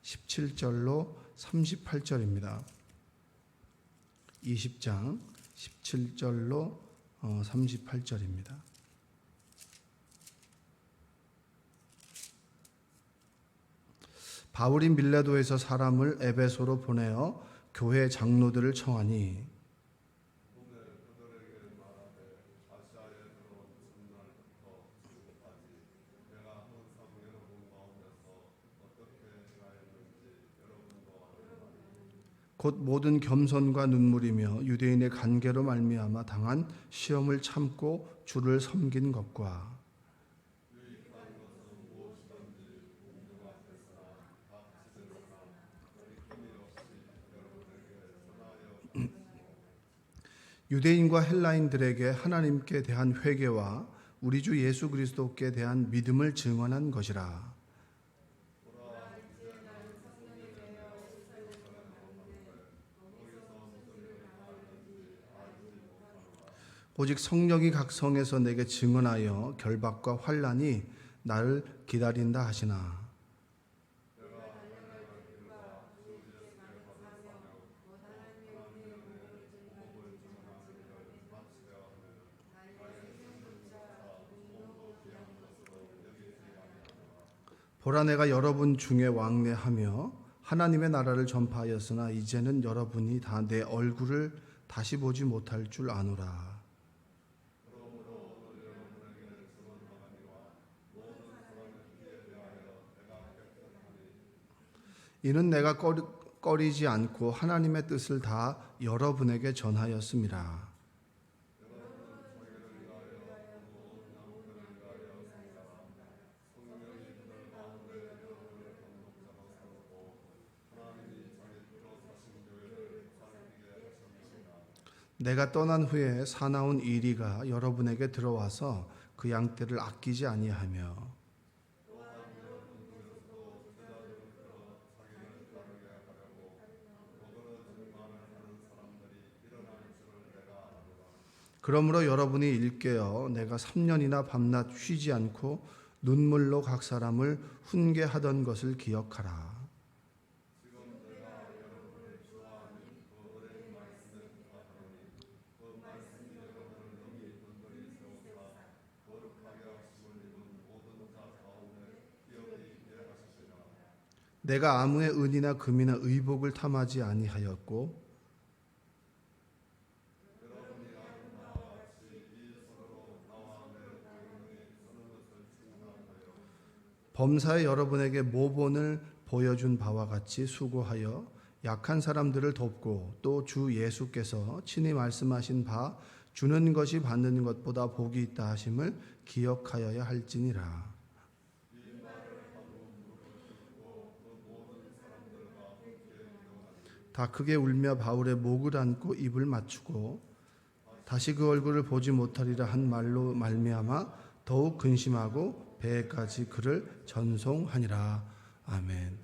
17절로 38절입니다. 20장 17절로 38절입니다. 바울이 밀레도에서 사람을 에베소로 보내어 교회 장로들을 청하니 곧 모든 겸손과 눈물이며 유대인의 간계로 말미암아 당한 시험을 참고 주를 섬긴 것과 유대인과 헬라인들에게 하나님께 대한 회개와 우리 주 예수 그리스도께 대한 믿음을 증언한 것이라. 오직 성령이 각 성에서 내게 증언하여 결박과 환난이 나를 기다린다 하시나. 보라, 내가 여러분 중에 왕래하며 하나님의 나라를 전파하였으나 이제는 여러분이 다 내 얼굴을 다시 보지 못할 줄 아노라. 이는 내가 꺼리지 않고 하나님의 뜻을 다 여러분에게 전하였습니다. 내가 떠난 후에 사나운 이리가 여러분에게 들어와서 그 양떼를 아끼지 아니하며 그러므로 여러분이 일깨어 내가 3년이나 밤낮 쉬지 않고 눈물로 각 사람을 훈계하던 것을 기억하라. 내가 아무의 은이나 금이나 의복을 탐하지 아니하였고 범사에 여러분에게 모본을 보여준 바와 같이 수고하여 약한 사람들을 돕고 또 주 예수께서 친히 말씀하신 바 주는 것이 받는 것보다 복이 있다 하심을 기억하여야 할지니라. 다 크게 울며 바울의 목을 안고 입을 맞추고 다시 그 얼굴을 보지 못하리라 한 말로 말미암아 더욱 근심하고 배에까지 그를 전송하니라. 아멘.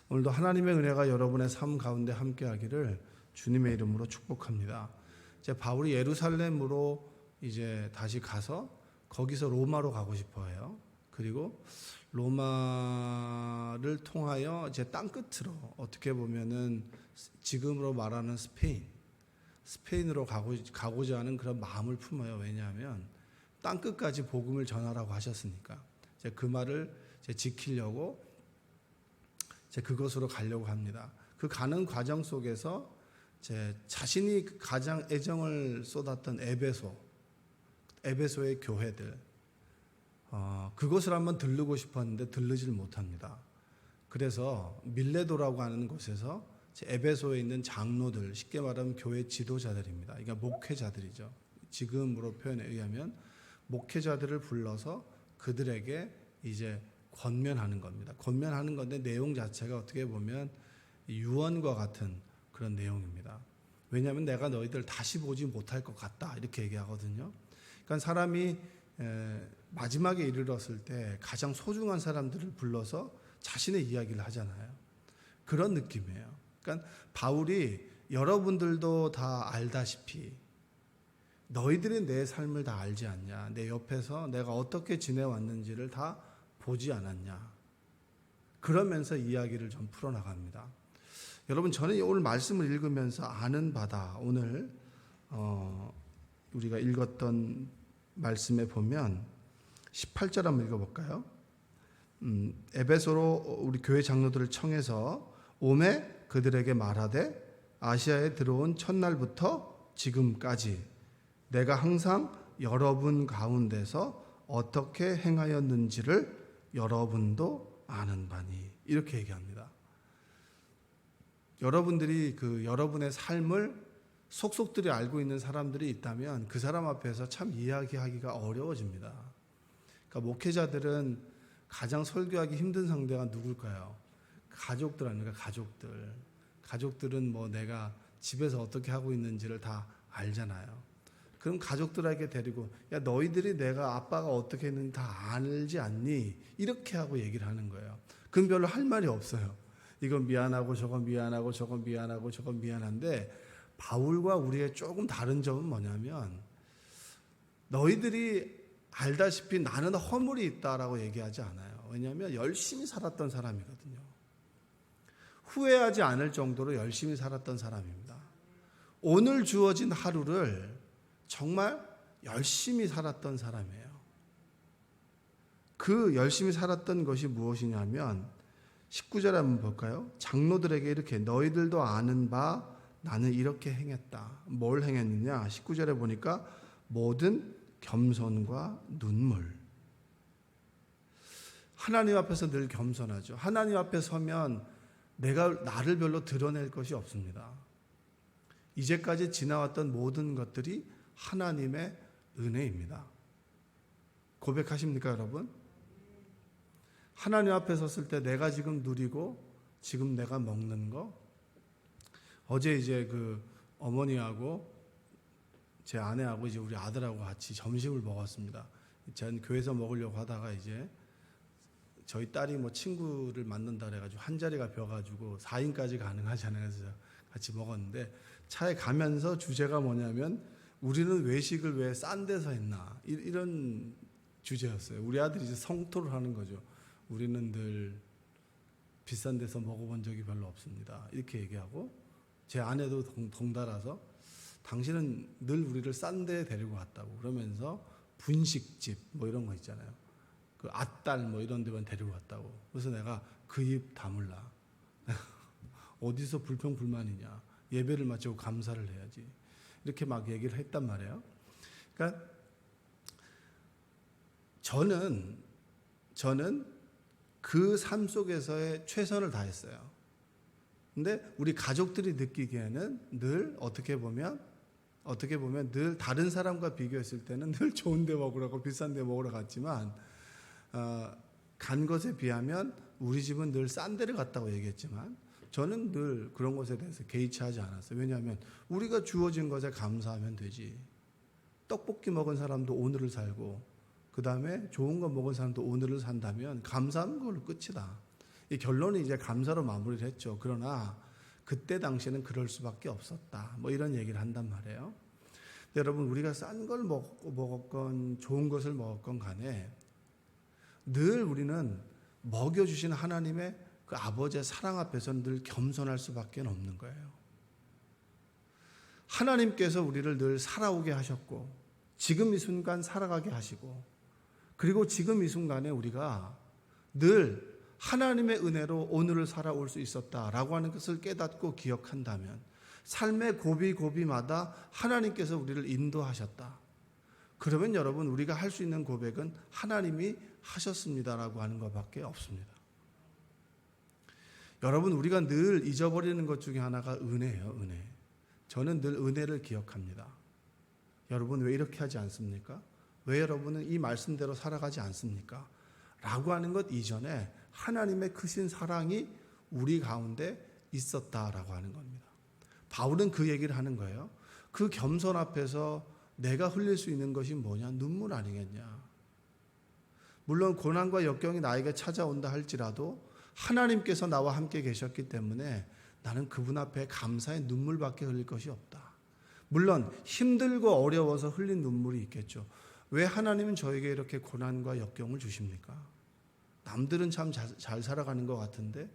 오늘도 하나님의 은혜가 여러분의 삶 가운데 함께하기를 주님의 이름으로 축복합니다. 이제 바울이 예루살렘으로 이제 다시 가서 거기서 로마로 가고 싶어해요. 그리고 로마를 통하여 이제 땅 끝으로 어떻게 보면은 지금으로 말하는 스페인으로 가고자 하는 그런 마음을 품어요. 왜냐하면 땅 끝까지 복음을 전하라고 하셨으니까 이제 그 말을 이제 지키려고 이제 그것으로 가려고 합니다. 그 가는 과정 속에서 이제 자신이 가장 애정을 쏟았던 에베소의 교회들 그것을 한번 들르고 싶었는데 들르질 못합니다. 그래서 밀레도라고 하는 곳에서 에베소에 있는 장로들, 쉽게 말하면 교회 지도자들입니다. 그러니까 목회자들이죠. 지금으로 표현에 의하면 목회자들을 불러서 그들에게 이제 권면하는 겁니다. 권면하는 건데 내용 자체가 어떻게 보면 유언과 같은 그런 내용입니다. 왜냐하면 내가 너희들 다시 보지 못할 것 같다 이렇게 얘기하거든요. 그러니까 사람이 마지막에 이르렀을 때 가장 소중한 사람들을 불러서 자신의 이야기를 하잖아요. 그런 느낌이에요. 그러니까 바울이 여러분들도 다 알다시피 너희들이 내 삶을 다 알지 않냐? 내 옆에서 내가 어떻게 지내왔는지를 다 보지 않았냐? 그러면서 이야기를 좀 풀어나갑니다. 여러분, 저는 오늘 말씀을 읽으면서 아는 바다, 오늘 우리가 읽었던 말씀에 보면 18절 한번 읽어볼까요? 에베소로 우리 교회 장로들을 청해서 오매 그들에게 말하되 아시아에 들어온 첫날부터 지금까지 내가 항상 여러분 가운데서 어떻게 행하였는지를 여러분도 아는 바니, 이렇게 얘기합니다. 여러분들이 여러분의 삶을 속속들이 알고 있는 사람들이 있다면 그 사람 앞에서 참 이야기하기가 어려워집니다. 그러니까 목회자들은 가장 설교하기 힘든 상대가 누굴까요? 가족들 아닙니까? 가족들은 뭐 내가 집에서 어떻게 하고 있는지를 다 알잖아요. 그럼 가족들에게 데리고, 야, 너희들이 내가 아빠가 어떻게 했는지 다 알지 않니? 이렇게 하고 얘기를 하는 거예요. 그럼 별로 할 말이 없어요. 이건 미안하고 저건 미안하고 저건 미안하고 저건 미안한데, 바울과 우리의 조금 다른 점은 뭐냐면, 너희들이 알다시피 나는 허물이 있다라고 얘기하지 않아요. 왜냐하면 열심히 살았던 사람이거든요. 후회하지 않을 정도로 열심히 살았던 사람입니다. 오늘 주어진 하루를 정말 열심히 살았던 사람이에요. 그 열심히 살았던 것이 무엇이냐면 19절 한번 볼까요? 장로들에게 이렇게 너희들도 아는 바 나는 이렇게 행했다. 뭘 행했느냐? 19절에 보니까 모든 겸손과 눈물. 하나님 앞에서 늘 겸손하죠. 하나님 앞에 서면 내가 나를 별로 드러낼 것이 없습니다. 이제까지 지나왔던 모든 것들이 하나님의 은혜입니다. 고백하십니까, 여러분? 하나님 앞에 섰을 때 내가 지금 누리고 지금 내가 먹는 거, 어제 이제 어머니하고 제 아내하고 이제 우리 아들하고 같이 점심을 먹었습니다. 전 교회에서 먹으려고 하다가 이제 저희 딸이 뭐 친구를 만난다 그래가지고 한 자리가 비어가지고 4인까지 가능하잖아요. 그래서 같이 먹었는데 차에 가면서 주제가 뭐냐면 우리는 외식을 왜 싼 데서 했나, 이런 주제였어요. 우리 아들이 이제 성토를 하는 거죠. 우리는 늘 비싼 데서 먹어본 적이 별로 없습니다. 이렇게 얘기하고 제 아내도 동달아서 당신은 늘 우리를 싼 데 데리고 갔다고, 그러면서 분식집 뭐 이런 거 있잖아요. 그 앗달 뭐 이런 데만 데리고 갔다고. 그래서 내가 그 입 다물라. 어디서 불평불만이냐. 예배를 마치고 감사를 해야지. 이렇게 막 얘기를 했단 말이에요. 그러니까 저는 그 삶 속에서의 최선을 다했어요. 근데 우리 가족들이 느끼기에는 늘 어떻게 보면 늘 다른 사람과 비교했을 때는 늘 좋은 데 먹으라고 비싼 데 먹으러 갔지만 간 것에 비하면 우리 집은 늘 싼 데를 갔다고 얘기했지만 저는 늘 그런 것에 대해서 개의치하지 않았어요. 왜냐하면 우리가 주어진 것에 감사하면 되지. 떡볶이 먹은 사람도 오늘을 살고 그 다음에 좋은 거 먹은 사람도 오늘을 산다면 감사하는 걸로 끝이다. 이 결론이 이제 감사로 마무리를 했죠. 그러나 그때 당시에는 그럴 수밖에 없었다. 뭐 이런 얘기를 한단 말이에요. 여러분, 우리가 싼 걸 먹었건 좋은 것을 먹었건 간에 늘 우리는 먹여주신 하나님의 그 아버지의 사랑 앞에서는 늘 겸손할 수밖에 없는 거예요. 하나님께서 우리를 늘 살아오게 하셨고 지금 이 순간 살아가게 하시고 그리고 지금 이 순간에 우리가 늘 하나님의 은혜로 오늘을 살아올 수 있었다라고 하는 것을 깨닫고 기억한다면 삶의 고비고비마다 하나님께서 우리를 인도하셨다. 그러면 여러분, 우리가 할 수 있는 고백은 하나님이 하셨습니다라고 하는 것밖에 없습니다. 여러분, 우리가 늘 잊어버리는 것 중에 하나가 은혜예요. 은혜. 저는 늘 은혜를 기억합니다. 여러분, 왜 이렇게 하지 않습니까? 왜 여러분은 이 말씀대로 살아가지 않습니까? 라고 하는 것 이전에 하나님의 크신 사랑이 우리 가운데 있었다라고 하는 겁니다. 바울은 그 얘기를 하는 거예요. 그 겸손 앞에서 내가 흘릴 수 있는 것이 뭐냐? 눈물 아니겠냐? 물론 고난과 역경이 나에게 찾아온다 할지라도 하나님께서 나와 함께 계셨기 때문에 나는 그분 앞에 감사의 눈물밖에 흘릴 것이 없다. 물론 힘들고 어려워서 흘린 눈물이 있겠죠. 왜 하나님은 저에게 이렇게 고난과 역경을 주십니까? 남들은 참 잘 살아가는 것 같은데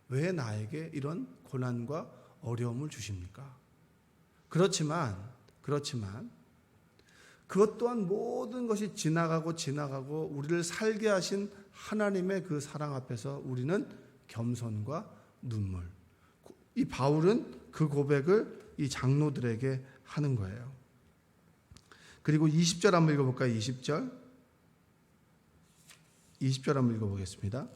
왜 나에게 이런 고난과 어려움을 주십니까? 그렇지만 그것 또한 모든 것이 지나가고 우리를 살게 하신 하나님의 그 사랑 앞에서 우리는 겸손과 눈물. 이 바울은 그 고백을 이 장로들에게 하는 거예요. 그리고 20절 한번 읽어볼까요? 20절 한번 읽어보겠습니다.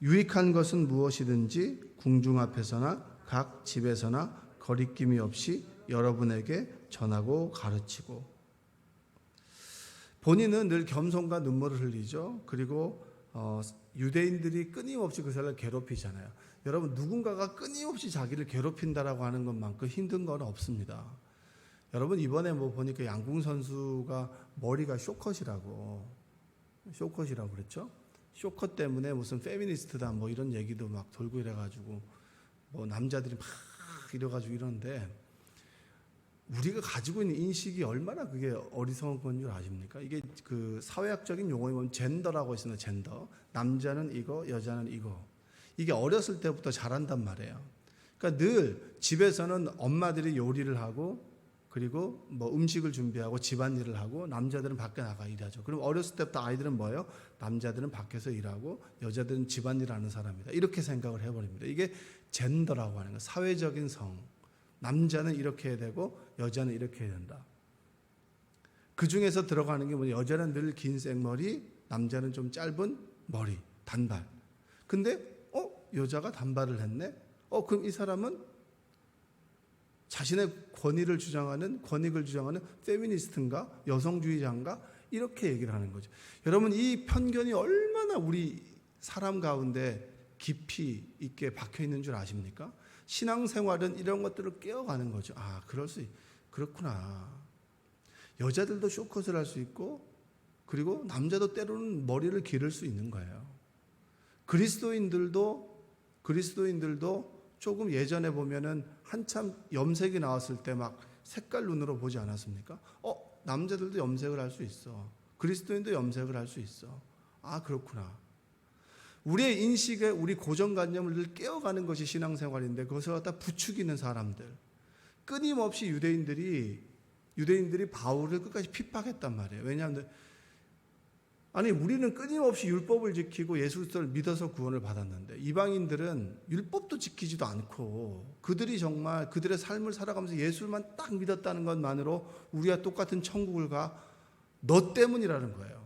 유익한 것은 무엇이든지 궁중 앞에서나 각 집에서나 거리낌이 없이 여러분에게 전하고 가르치고. 본인은 늘 겸손과 눈물을 흘리죠. 그리고 유대인들이 끊임없이 그 사람을 괴롭히잖아요. 여러분, 누군가가 끊임없이 자기를 괴롭힌다라고 하는 것만큼 힘든 건 없습니다. 여러분, 이번에 보니까 양궁 선수가 머리가 쇼컷이라고 그랬죠? 쇼컷 때문에 무슨 페미니스트다 이런 얘기도 막 돌고 이래가지고 남자들이 막 이래가지고 이러는데, 우리가 가지고 있는 인식이 얼마나 그게 어리석은 건 줄 아십니까? 이게 그 사회학적인 용어에 보면 젠더라고 있습니다. 젠더. 남자는 이거, 여자는 이거. 이게 어렸을 때부터 자란단 말이에요. 그러니까 늘 집에서는 엄마들이 요리를 하고, 그리고 음식을 준비하고 집안일을 하고, 남자들은 밖에 나가 일하죠. 그럼 어렸을 때부터 아이들은 뭐예요? 남자들은 밖에서 일하고 여자들은 집안일 하는 사람이다. 이렇게 생각을 해버립니다. 이게 젠더라고 하는 거예요. 사회적인 성. 남자는 이렇게 해야 되고 여자는 이렇게 해야 된다. 그 중에서 들어가는 게 여자는 늘 긴 생머리, 남자는 좀 짧은 머리, 단발. 근데 여자가 단발을 했네? 그럼 이 사람은 자신의 권익을 주장하는 페미니스트인가? 여성주의자인가? 이렇게 얘기를 하는 거죠. 여러분, 이 편견이 얼마나 우리 사람 가운데 깊이 있게 박혀 있는 줄 아십니까? 신앙생활은 이런 것들을 깨어가는 거죠. 그렇구나. 여자들도 쇼컷을 할 수 있고, 그리고 남자도 때로는 머리를 기를 수 있는 거예요. 그리스도인들도 조금 예전에 보면은 한참 염색이 나왔을 때 막 색깔 눈으로 보지 않았습니까? 남자들도 염색을 할 수 있어. 그리스도인도 염색을 할 수 있어. 그렇구나. 우리의 인식에 우리 고정관념을 늘 깨어가는 것이 신앙생활인데, 그것을 갖다 부추기는 사람들. 끊임없이 유대인들이 바울을 끝까지 핍박했단 말이에요. 왜냐하면 우리는 끊임없이 율법을 지키고 예수 그리스도를 믿어서 구원을 받았는데, 이방인들은 율법도 지키지도 않고 그들이 정말 그들의 삶을 살아가면서 예수만 딱 믿었다는 것만으로 우리와 똑같은 천국을 가. 너 때문이라는 거예요.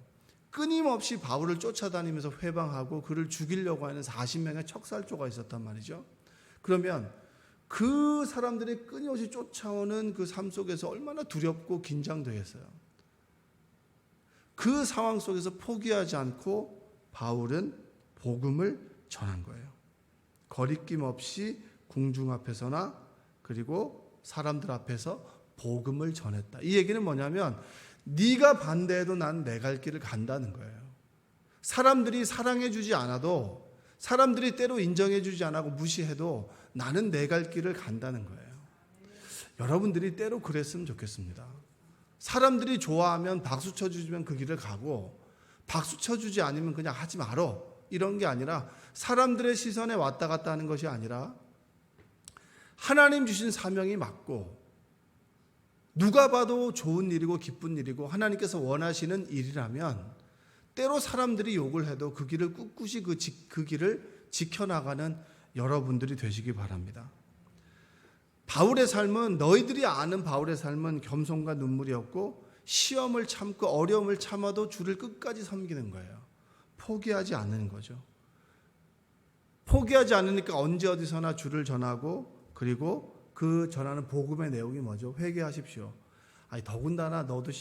끊임없이 바울을 쫓아다니면서 회방하고 그를 죽이려고 하는 40명의 척살조가 있었단 말이죠. 그러면 그 사람들이 끊임없이 쫓아오는 그 삶 속에서 얼마나 두렵고 긴장되겠어요. 그 상황 속에서 포기하지 않고 바울은 복음을 전한 거예요. 거리낌 없이 궁중 앞에서나 그리고 사람들 앞에서 복음을 전했다. 이 얘기는 뭐냐면, 네가 반대해도 난 내 갈 길을 간다는 거예요. 사람들이 사랑해 주지 않아도, 사람들이 때로 인정해 주지 않고 무시해도 나는 내 갈 길을 간다는 거예요. 여러분들이 때로 그랬으면 좋겠습니다. 사람들이 좋아하면 박수 쳐주면 그 길을 가고, 박수 쳐주지 않으면 그냥 하지 말어, 이런 게 아니라, 사람들의 시선에 왔다 갔다 하는 것이 아니라 하나님 주신 사명이 맞고 누가 봐도 좋은 일이고 기쁜 일이고 하나님께서 원하시는 일이라면, 때로 사람들이 욕을 해도 그 길을 꿋꿋이 그 길을 지켜나가는 여러분들이 되시기 바랍니다. 바울의 삶은, 너희들이 아는 바울의 삶은 겸손과 눈물이었고, 시험을 참고 어려움을 참아도 주를 끝까지 섬기는 거예요. 포기하지 않는 거죠. 포기하지 않으니까 언제 어디서나 주를 전하고, 그리고 그 전하는 복음의 내용이 뭐죠? 회개하십시오. 더군다나 너도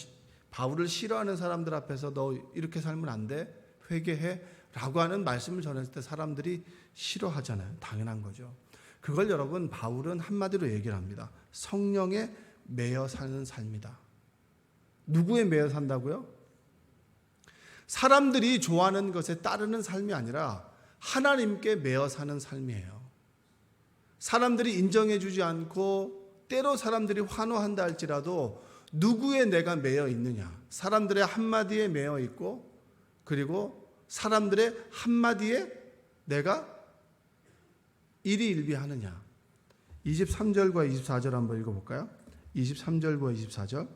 바울을 싫어하는 사람들 앞에서 너 이렇게 살면 안 돼. 회개해. 라고 하는 말씀을 전했을 때 사람들이 싫어하잖아요. 당연한 거죠. 그걸 여러분, 바울은 한마디로 얘기를 합니다. 성령에 매여 사는 삶이다. 누구에 매여 산다고요? 사람들이 좋아하는 것에 따르는 삶이 아니라 하나님께 매여 사는 삶이에요. 사람들이 인정해 주지 않고 때로 사람들이 환호한다 할지라도 누구에 내가 매여 있느냐. 사람들의 한마디에 매여 있고, 그리고 사람들의 한마디에 내가 일희일비하느냐. 23절과 24절 한번 읽어볼까요? 23절과 24절.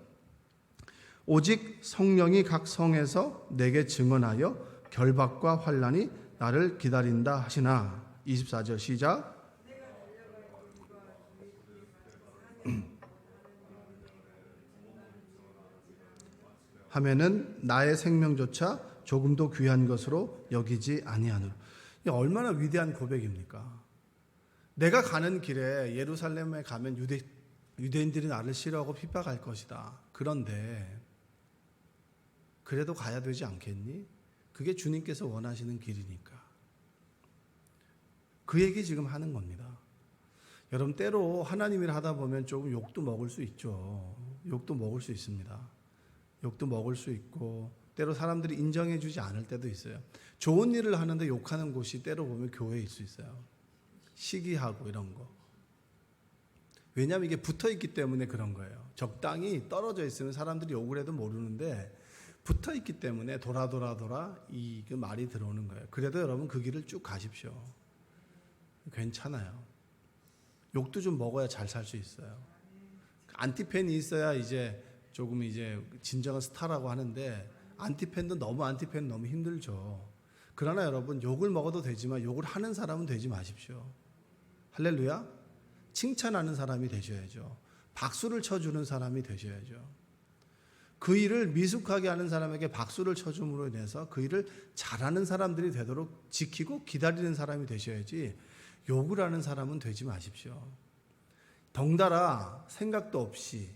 오직 성령이 각 성에서 내게 증언하여 결박과 환난이 나를 기다린다 하시나. 24절 시작. 하면은 나의 생명조차 조금도 귀한 것으로 여기지 아니하노라. 이게 얼마나 위대한 고백입니까? 내가 가는 길에 예루살렘에 가면 유대인들이 나를 싫어하고 핍박할 것이다. 그런데 그래도 가야 되지 않겠니? 그게 주님께서 원하시는 길이니까. 그 얘기 지금 하는 겁니다. 여러분, 때로 하나님 일 하다 보면 조금 욕도 먹을 수 있죠. 욕도 먹을 수 있습니다. 욕도 먹을 수 있고 때로 사람들이 인정해 주지 않을 때도 있어요. 좋은 일을 하는데 욕하는 곳이 때로 보면 교회일 수 있어요. 시기하고 이런 거. 왜냐하면 이게 붙어 있기 때문에 그런 거예요. 적당히 떨어져 있으면 사람들이 욕을 해도 모르는데 붙어 있기 때문에 돌아 이 말이 들어오는 거예요. 그래도 여러분 그 길을 쭉 가십시오. 괜찮아요. 욕도 좀 먹어야 잘 살 수 있어요. 안티팬이 있어야 이제 조금 이제 진정한 스타라고 하는데 안티팬도 너무 힘들죠. 그러나 여러분 욕을 먹어도 되지만 욕을 하는 사람은 되지 마십시오. 할렐루야. 칭찬하는 사람이 되셔야죠. 박수를 쳐주는 사람이 되셔야죠. 그 일을 미숙하게 하는 사람에게 박수를 쳐줌으로 인해서 그 일을 잘하는 사람들이 되도록 지키고 기다리는 사람이 되셔야지 욕을 하는 사람은 되지 마십시오. 덩달아 생각도 없이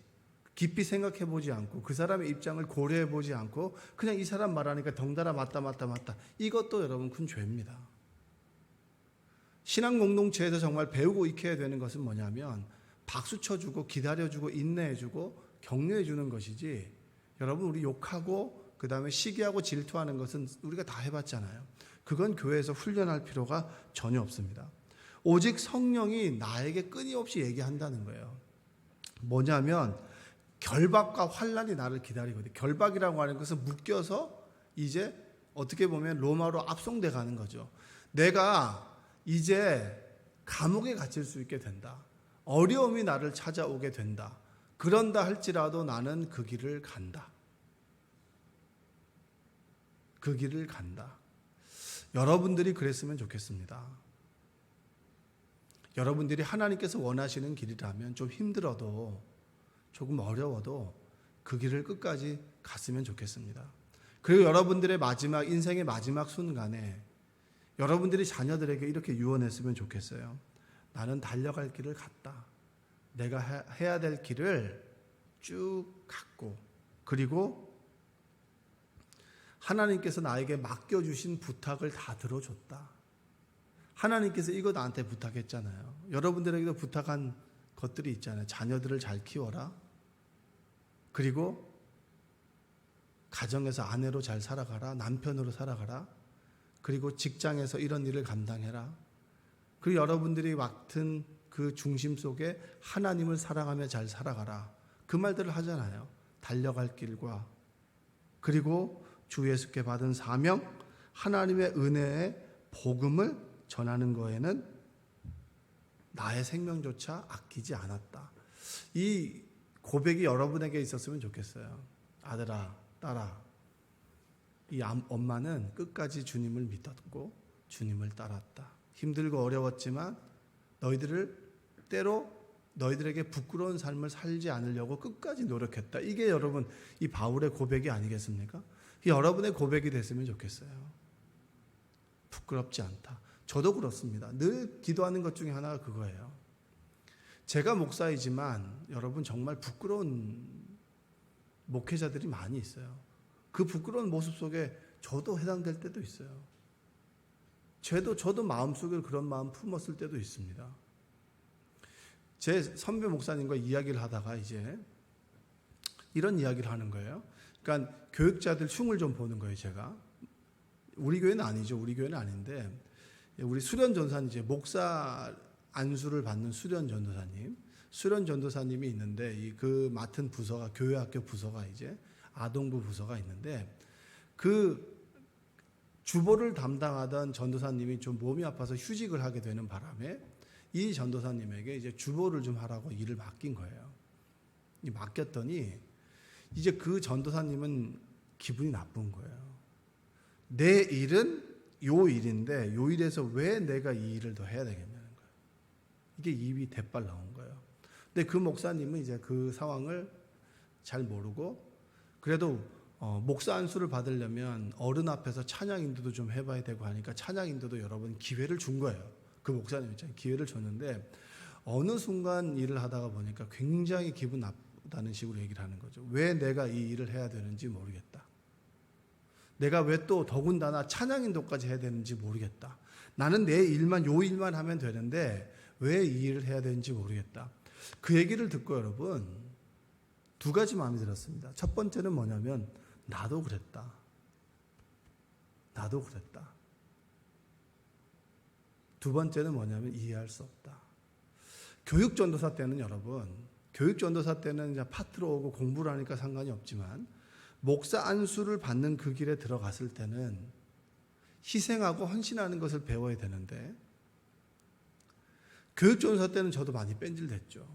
깊이 생각해 보지 않고 그 사람의 입장을 고려해 보지 않고 그냥 이 사람 말하니까 덩달아 맞다. 이것도 여러분 큰 죄입니다. 신앙 공동체에서 정말 배우고 익혀야 되는 것은 뭐냐면 박수 쳐주고 기다려주고 인내해주고 격려해주는 것이지, 여러분 우리 욕하고 그 다음에 시기하고 질투하는 것은 우리가 다 해봤잖아요. 그건 교회에서 훈련할 필요가 전혀 없습니다. 오직 성령이 나에게 끊임없이 얘기한다는 거예요. 뭐냐면 결박과 환난이 나를 기다리거든요. 결박이라고 하는 것은 묶여서 이제 어떻게 보면 로마로 압송돼 가는 거죠. 내가 이제 감옥에 갇힐 수 있게 된다. 어려움이 나를 찾아오게 된다. 그런다 할지라도 나는 그 길을 간다. 그 길을 간다. 여러분들이 그랬으면 좋겠습니다. 여러분들이 하나님께서 원하시는 길이라면 좀 힘들어도 조금 어려워도 그 길을 끝까지 갔으면 좋겠습니다. 그리고 여러분들의 인생의 마지막 순간에 여러분들이 자녀들에게 이렇게 유언했으면 좋겠어요. 나는 달려갈 길을 갔다. 내가 해야 될 길을 쭉 갔고, 그리고 하나님께서 나에게 맡겨주신 부탁을 다 들어줬다. 하나님께서 이거 나한테 부탁했잖아요. 여러분들에게도 부탁한 것들이 있잖아요. 자녀들을 잘 키워라. 그리고 가정에서 아내로 잘 살아가라. 남편으로 살아가라. 그리고 직장에서 이런 일을 감당해라. 그리고 여러분들이 맡은 그 중심 속에 하나님을 사랑하며 잘 살아가라. 그 말들을 하잖아요. 달려갈 길과 그리고 주 예수께 받은 사명, 하나님의 은혜의 복음을 전하는 거에는 나의 생명조차 아끼지 않았다. 이 고백이 여러분에게 있었으면 좋겠어요. 아들아, 딸아, 이 엄마는 끝까지 주님을 믿었고 주님을 따랐다. 힘들고 어려웠지만 때로 너희들에게 부끄러운 삶을 살지 않으려고 끝까지 노력했다. 이게 여러분 이 바울의 고백이 아니겠습니까? 이 여러분의 고백이 됐으면 좋겠어요. 부끄럽지 않다. 저도 그렇습니다. 늘 기도하는 것 중에 하나가 그거예요. 제가 목사이지만 여러분 정말 부끄러운 목회자들이 많이 있어요. 그 부끄러운 모습 속에 저도 해당될 때도 있어요. 저도 마음속에 그런 마음 품었을 때도 있습니다. 제 선배 목사님과 이야기를 하다가 이제 이런 이야기를 하는 거예요. 그러니까 교육자들 흉을 좀 보는 거예요, 제가. 우리 교회는 아니죠. 우리 교회는 아닌데 우리 수련 전도사님, 이제 목사 안수를 받는 수련 전도사님이 있는데 그 맡은 부서가 교회학교 부서가 이제 아동부 부서가 있는데 그 주보를 담당하던 전도사님이 좀 몸이 아파서 휴직을 하게 되는 바람에 이 전도사님에게 이제 주보를 좀 하라고 일을 맡긴 거예요. 맡겼더니 이제 그 전도사님은 기분이 나쁜 거예요. 내 일은 요 일인데 요 일에서 왜 내가 이 일을 더 해야 되겠냐는 거예요. 이게 입이 대빨 나온 거예요. 근데 그 목사님은 이제 그 상황을 잘 모르고 그래도 목사 안수를 받으려면 어른 앞에서 찬양 인도도 좀 해봐야 되고 하니까 찬양 인도도 여러 번 기회를 준 거예요. 그 목사님 있잖아요. 기회를 줬는데 어느 순간 일을 하다가 보니까 굉장히 기분 나쁘다는 식으로 얘기를 하는 거죠. 왜 내가 이 일을 해야 되는지 모르겠다. 내가 왜 또 더군다나 찬양 인도까지 해야 되는지 모르겠다. 나는 내 일만 요 일만 하면 되는데 왜 이 일을 해야 되는지 모르겠다. 그 얘기를 듣고 여러분 두 가지 마음이 들었습니다. 첫 번째는 뭐냐면 나도 그랬다. 나도 그랬다. 두 번째는 뭐냐면 이해할 수 없다. 교육전도사 때는 여러분, 교육전도사 때는 이제 파트로 오고 공부를 하니까 상관이 없지만 목사 안수를 받는 그 길에 들어갔을 때는 희생하고 헌신하는 것을 배워야 되는데 교육전도사 때는 저도 많이 뺀질됐죠.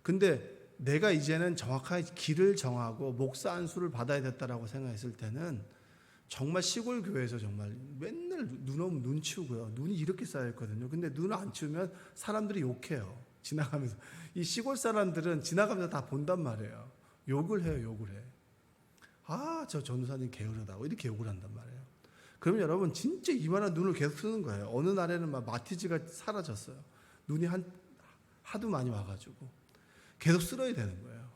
근데 내가 이제는 정확하게 길을 정하고 목사 안수를 받아야 됐다라고 생각했을 때는 정말 시골 교회에서 정말 맨날 눈 오면 눈 치우고요. 눈이 이렇게 쌓여있거든요. 근데 눈을 안 치우면 사람들이 욕해요. 지나가면서. 이 시골 사람들은 지나가면서 다 본단 말이에요. 욕을 해요. 욕을 해. 아, 저 전도사님 게으르다고 이렇게 욕을 한단 말이에요. 그러면 여러분 진짜 이만한 눈을 계속 쓰는 거예요. 어느 날에는 막 마티즈가 사라졌어요. 눈이 하도 많이 와가지고 계속 쓸어야 되는 거예요.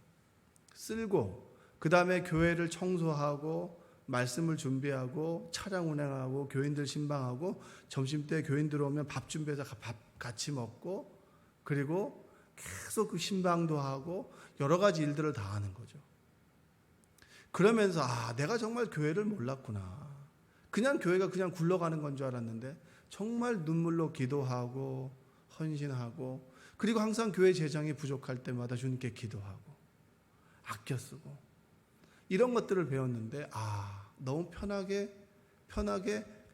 쓸고 그 다음에 교회를 청소하고 말씀을 준비하고 차량 운행하고 교인들 신방하고 점심때 교인들 오면 밥 준비해서 밥 같이 먹고 그리고 계속 그 신방도 하고 여러 가지 일들을 다 하는 거죠. 그러면서 내가 정말 교회를 몰랐구나. 그냥 교회가 그냥 굴러가는 건 줄 알았는데 정말 눈물로 기도하고 헌신하고 그리고 항상 교회 재정이 부족할 때마다 주님께 기도하고 아껴 쓰고 이런 것들을 배웠는데 너무 편하게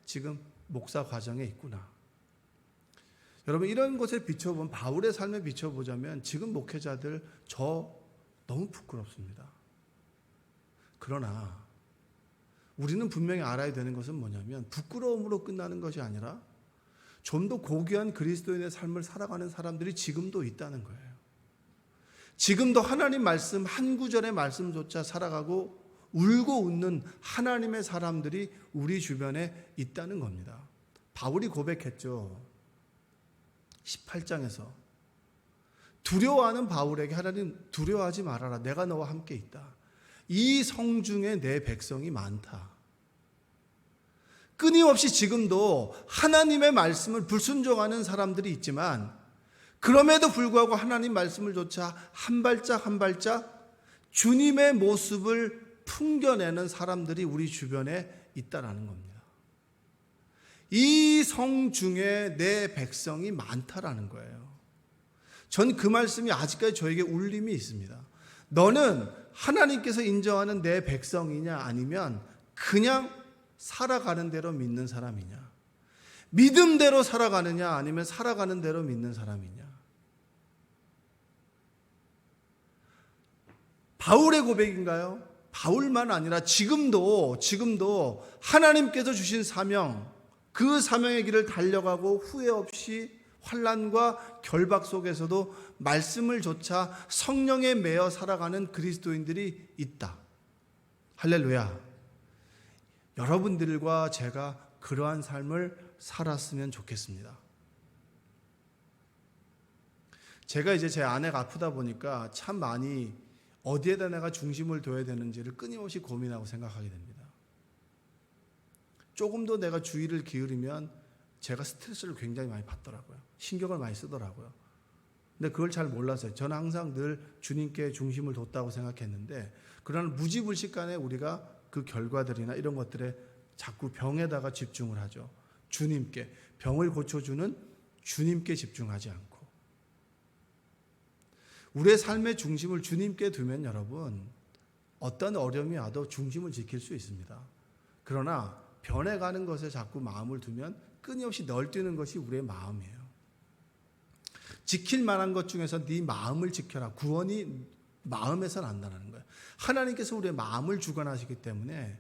지금 목사 과정에 있구나. 여러분 이런 것에 비춰보면 바울의 삶에 비춰보자면 지금 목회자들 저 너무 부끄럽습니다. 그러나 우리는 분명히 알아야 되는 것은 뭐냐면 부끄러움으로 끝나는 것이 아니라 좀 더 고귀한 그리스도인의 삶을 살아가는 사람들이 지금도 있다는 거예요. 지금도 하나님 말씀 한 구절의 말씀조차 살아가고 울고 웃는 하나님의 사람들이 우리 주변에 있다는 겁니다. 바울이 고백했죠. 18장에서 두려워하는 바울에게 하나님 두려워하지 말아라. 내가 너와 함께 있다. 이 성중에 내 백성이 많다. 끊임없이 지금도 하나님의 말씀을 불순종하는 사람들이 있지만 그럼에도 불구하고 하나님 말씀을 조차 한 발짝 한 발짝 주님의 모습을 풍겨내는 사람들이 우리 주변에 있다라는 겁니다. 이 성중에 내 백성이 많다라는 거예요. 전 그 말씀이 아직까지 저에게 울림이 있습니다. 너는 하나님께서 인정하는 내 백성이냐 아니면 그냥 살아가는 대로 믿는 사람이냐? 믿음대로 살아가느냐 아니면 살아가는 대로 믿는 사람이냐? 바울의 고백인가요? 바울만 아니라 지금도 하나님께서 주신 사명, 그 사명의 길을 달려가고 후회 없이 환난과 결박 속에서도 말씀을 조차 성령에 매여 살아가는 그리스도인들이 있다. 할렐루야. 여러분들과 제가 그러한 삶을 살았으면 좋겠습니다. 제가 이제 제 아내가 아프다 보니까 참 많이 어디에다 내가 중심을 둬야 되는지를 끊임없이 고민하고 생각하게 됩니다. 조금 더 내가 주의를 기울이면 제가 스트레스를 굉장히 많이 받더라고요. 신경을 많이 쓰더라고요. 근데 그걸 잘 몰랐어요. 저는 항상 늘 주님께 중심을 뒀다고 생각했는데 그러나 무지불식간에 우리가 그 결과들이나 이런 것들에 자꾸 병에다가 집중을 하죠. 주님께, 병을 고쳐주는 주님께 집중하지 않고 우리의 삶의 중심을 주님께 두면 여러분 어떤 어려움이 와도 중심을 지킬 수 있습니다. 그러나 변해가는 것에 자꾸 마음을 두면 끊임없이 널뛰는 것이 우리의 마음이에요. 지킬 만한 것 중에서 네 마음을 지켜라. 구원이 마음에서 난다는 거예요. 하나님께서 우리의 마음을 주관하시기 때문에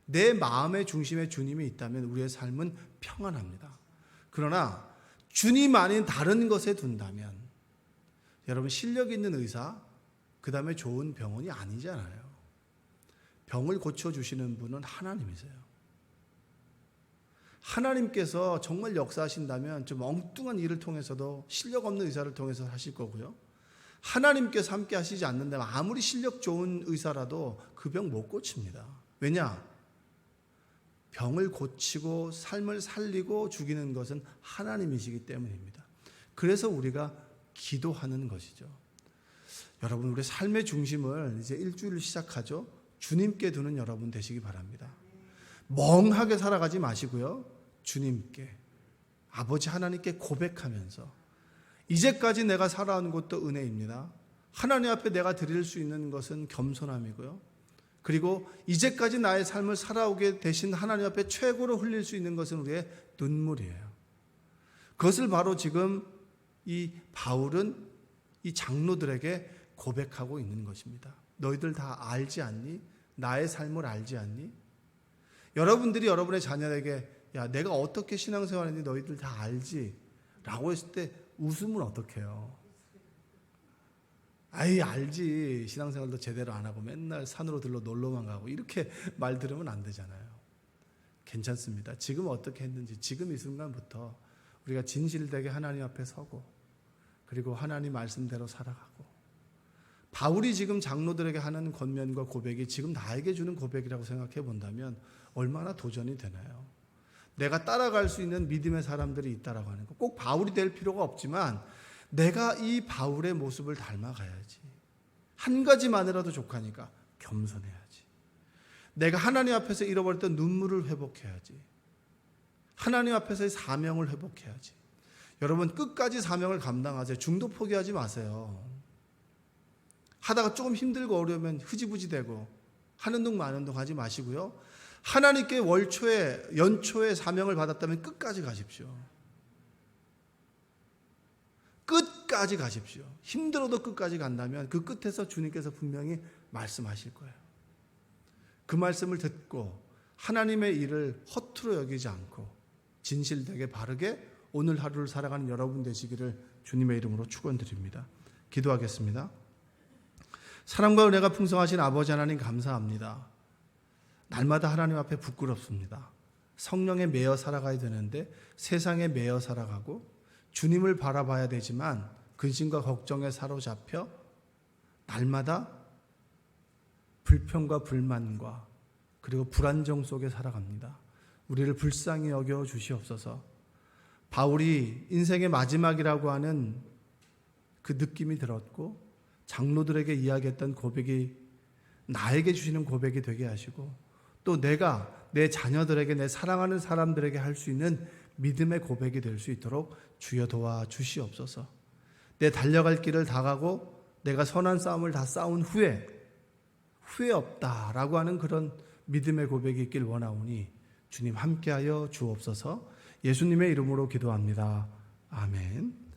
내 마음의 중심에 주님이 있다면 우리의 삶은 평안합니다. 그러나 주님 아닌 다른 것에 둔다면 여러분, 실력 있는 의사, 그 다음에 좋은 병원이 아니잖아요. 병을 고쳐주시는 분은 하나님이세요. 하나님께서 정말 역사하신다면 좀 엉뚱한 일을 통해서도 실력 없는 의사를 통해서 하실 거고요. 하나님께서 함께 하시지 않는다면 아무리 실력 좋은 의사라도 그 병 못 고칩니다. 왜냐? 병을 고치고 삶을 살리고 죽이는 것은 하나님이시기 때문입니다. 그래서 우리가 기도하는 것이죠. 여러분, 우리 삶의 중심을 이제 일주일 시작하죠. 주님께 두는 여러분 되시기 바랍니다. 멍하게 살아가지 마시고요. 주님께, 아버지 하나님께 고백하면서 이제까지 내가 살아온 것도 은혜입니다. 하나님 앞에 내가 드릴 수 있는 것은 겸손함이고요. 그리고 이제까지 나의 삶을 살아오게 되신 하나님 앞에 최고로 흘릴 수 있는 것은 우리의 눈물이에요. 그것을 바로 지금 이 바울은 이 장로들에게 고백하고 있는 것입니다. 너희들 다 알지 않니? 나의 삶을 알지 않니? 여러분들이 여러분의 자녀에게 야, 내가 어떻게 신앙생활했는지 너희들 다 알지? 라고 했을 때 웃으면 어떡해요? 아이, 알지. 신앙생활도 제대로 안 하고 맨날 산으로 들러 놀러만 가고 이렇게 말 들으면 안 되잖아요. 괜찮습니다. 지금 어떻게 했는지 지금 이 순간부터 우리가 진실되게 하나님 앞에 서고 그리고 하나님 말씀대로 살아가고, 바울이 지금 장로들에게 하는 권면과 고백이 지금 나에게 주는 고백이라고 생각해 본다면 얼마나 도전이 되나요? 내가 따라갈 수 있는 믿음의 사람들이 있다라고 하는 거, 꼭 바울이 될 필요가 없지만 내가 이 바울의 모습을 닮아가야지. 한 가지만이라도 족하니까 겸손해야지. 내가 하나님 앞에서 잃어버렸던 눈물을 회복해야지. 하나님 앞에서의 사명을 회복해야지. 여러분, 끝까지 사명을 감당하세요. 중도 포기하지 마세요. 하다가 조금 힘들고 어려우면 흐지부지 되고 하는 둥 마는 둥 하지 마시고요. 하나님께 월초에 연초에 사명을 받았다면 끝까지 가십시오. 끝까지 가십시오. 힘들어도 끝까지 간다면 그 끝에서 주님께서 분명히 말씀하실 거예요. 그 말씀을 듣고 하나님의 일을 허투루 여기지 않고 진실되게 바르게 오늘 하루를 살아가는 여러분 되시기를 주님의 이름으로 축원드립니다. 기도하겠습니다. 사랑과 은혜가 풍성하신 아버지 하나님, 감사합니다. 날마다 하나님 앞에 부끄럽습니다. 성령에 매여 살아가야 되는데 세상에 매여 살아가고 주님을 바라봐야 되지만 근심과 걱정에 사로잡혀 날마다 불평과 불만과 그리고 불안정 속에 살아갑니다. 우리를 불쌍히 여겨 주시옵소서. 바울이 인생의 마지막이라고 하는 그 느낌이 들었고 장로들에게 이야기했던 고백이 나에게 주시는 고백이 되게 하시고, 또 내가 내 자녀들에게, 내 사랑하는 사람들에게 할 수 있는 믿음의 고백이 될 수 있도록 주여 도와 주시옵소서. 내 달려갈 길을 다 가고 내가 선한 싸움을 다 싸운 후에 후회 없다라고 하는 그런 믿음의 고백이 있길 원하오니 주님 함께하여 주옵소서. 예수님의 이름으로 기도합니다. 아멘.